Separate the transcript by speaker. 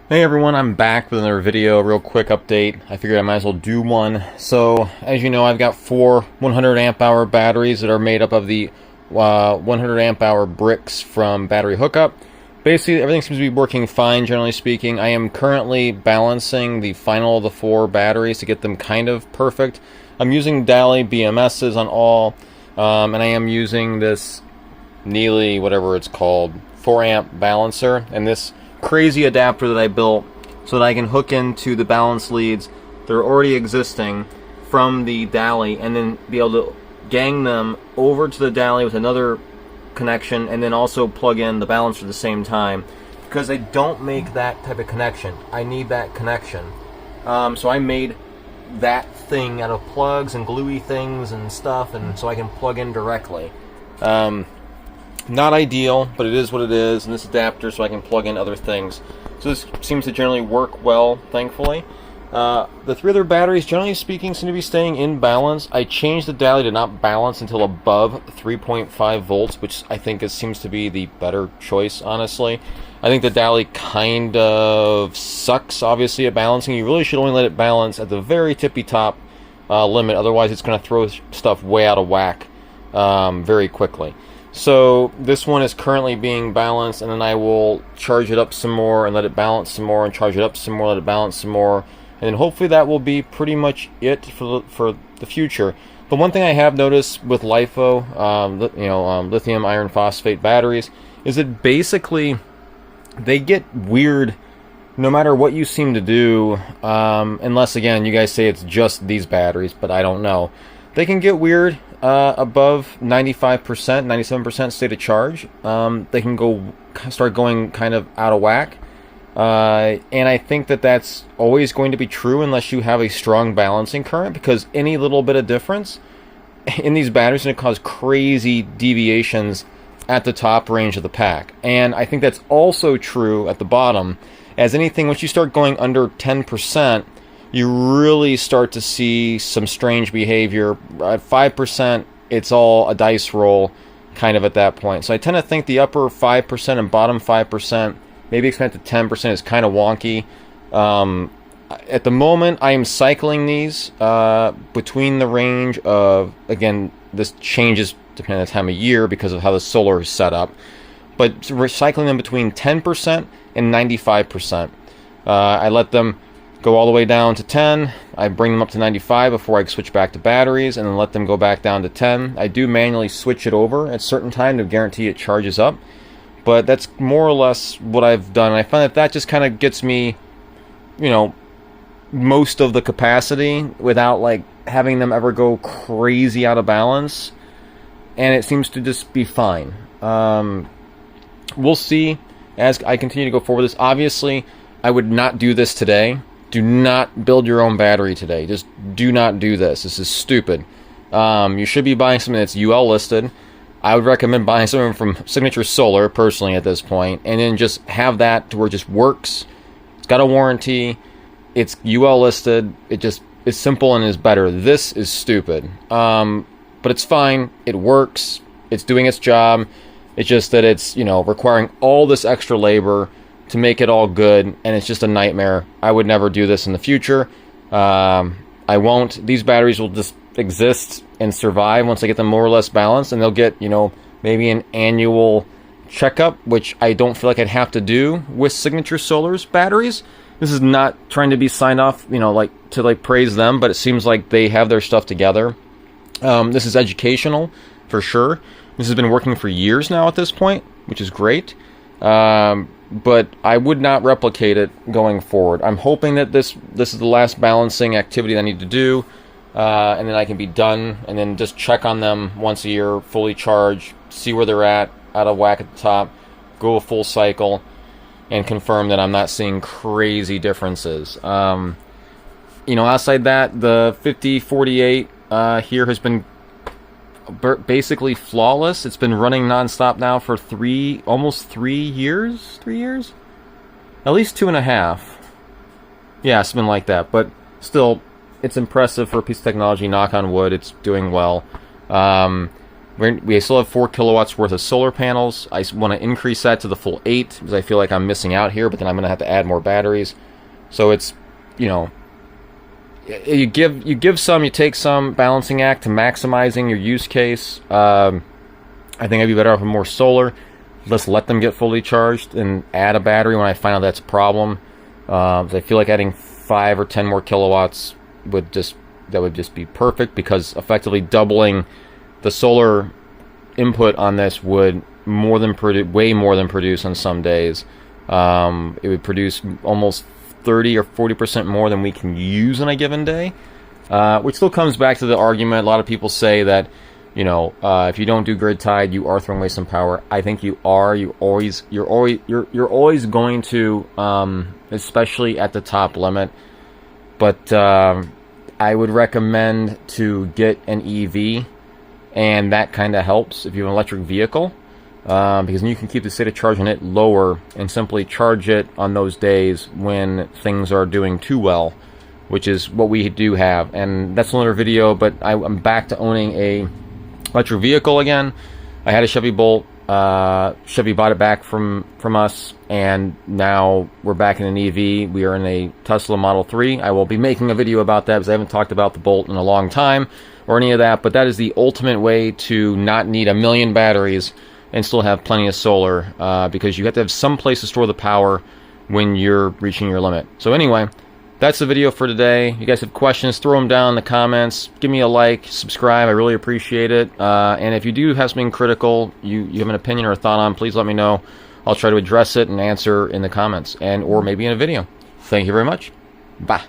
Speaker 1: Hey everyone, I'm back with another video, real quick update. I figured I might as well do one. So, as you know, I've got four 100 amp hour batteries that are made up of the 100 amp hour bricks from battery hookup. Basically, everything seems to be working fine, generally speaking. I am currently balancing the final of the four batteries to get them kind of perfect. I'm using Dali BMSs on all, and I am using this Neely, whatever it's called, 4 amp balancer, and this crazy adapter that I built so that I can hook into the balance leads that are already existing from the Dali and then be able to gang them over to the Dali with another connection and then also plug in the balancer at the same time, because I don't make that type of connection. I need that connection. So I made that thing out of plugs and gluey things and stuff, and so I can plug in directly. Not ideal, but it is what it is, and this adapter so I can plug in other things. So this seems to generally work well, thankfully. The three other batteries, generally speaking, seem to be staying in balance. I changed the Dali to not balance until above 3.5 volts, which I think seems to be the better choice, honestly. I think the Dali kind of sucks, obviously, at balancing. You really should only let it balance at the very tippy top limit, otherwise it's going to throw stuff way out of whack very quickly. So this one is currently being balanced, and then I will charge it up some more and let it balance some more, and charge it up some more, let it balance some more, and then hopefully that will be pretty much it for the future. But one thing I have noticed with Lifepo, lithium iron phosphate batteries, is that basically they get weird no matter what you seem to do, unless again you guys say it's just these batteries, but I don't know. They can get weird above 95%, 97% state of charge. They can start going kind of out of whack. And I think that that's always going to be true unless you have a strong balancing current, because any little bit of difference in these batteries is going to cause crazy deviations at the top range of the pack. And I think that's also true at the bottom, as anything, once you start going under 10%, you really start to see some strange behavior. At 5%, it's all a dice roll kind of at that point. So I tend to think the upper 5% and bottom 5%, maybe expand to 10%, is kind of wonky. At the moment, I am cycling these between the range of, again, this changes depending on the time of year because of how the solar is set up, but recycling them between 10% and 95%. I let them go all the way down to 10. I bring them up to 95 before I switch back to batteries, and then let them go back down to 10. I do manually switch it over at a certain time to guarantee it charges up, but that's more or less what I've done. I find that just kind of gets me, most of the capacity without like having them ever go crazy out of balance, and it seems to just be fine. We'll see as I continue to go forward with this. Obviously, I would not do this today. Do not build your own battery today. Just do not do this. This is stupid. You should be buying something that's UL listed. I would recommend buying something from Signature Solar, personally, at this point, and then just have that to where it just works. It's got a warranty. It's UL listed. It just is simple and is better. This is stupid. But it's fine. It works. It's doing its job. It's just that it's, requiring all this extra labor to make it all good, and it's just a nightmare. I would never do this in the future. I won't. These batteries will just exist and survive once I get them more or less balanced, and they'll get, maybe an annual checkup, which I don't feel like I'd have to do with Signature Solar's batteries. This is not trying to be signed off, to praise them, but it seems like they have their stuff together. This is educational, for sure. This has been working for years now at this point, which is great. But I would not replicate it going forward. I'm hoping that this is the last balancing activity that I need to do, and then I can be done, and then just check on them once a year, fully charge, see where they're at, out of whack at the top, go a full cycle, and confirm that I'm not seeing crazy differences. Outside that, the 5048 here has been basically flawless. It's been running non-stop now for almost 3 years? 3 years? At least 2.5. Yeah, it's been like that, but still, it's impressive for a piece of technology. Knock on wood, it's doing well. We still have 4 kilowatts worth of solar panels. I want to increase that to the full 8 because I feel like I'm missing out here, but then I'm going to have to add more batteries. So it's, you know, you give some, you take some, balancing act to maximizing your use case. I think I'd be better off with more solar. Let's let them get fully charged and add a battery when I find out that's a problem. I feel like adding 5 or 10 more kilowatts would just be perfect, because effectively doubling the solar input on this would way more than produce on some days. It would produce almost 30 or 40% more than we can use in a given day, which still comes back to the argument. A lot of people say that, you know, if you don't do grid tied, you are throwing away some power. I think you are. You're always going to, especially at the top limit. But I would recommend to get an EV, and that kind of helps if you have an electric vehicle, because then you can keep the state of charge on it lower and simply charge it on those days when things are doing too well, which is what we do have. And that's another video, but I'm back to owning a electric vehicle again. I had a Chevy Bolt. Chevy bought it back from us, and now we're back in an EV. We are in a Tesla Model 3. I will be making a video about that because I haven't talked about the Bolt in a long time or any of that, but that is the ultimate way to not need a million batteries and still have plenty of solar, because you have to have some place to store the power when you're reaching your limit. So anyway, that's the video for today. You guys have questions, throw them down in the comments. Give me a like, subscribe. I really appreciate it. And if you do have something critical, you have an opinion or a thought on, please let me know. I'll try to address it and answer in the comments, or maybe in a video. Thank you very much. Bye.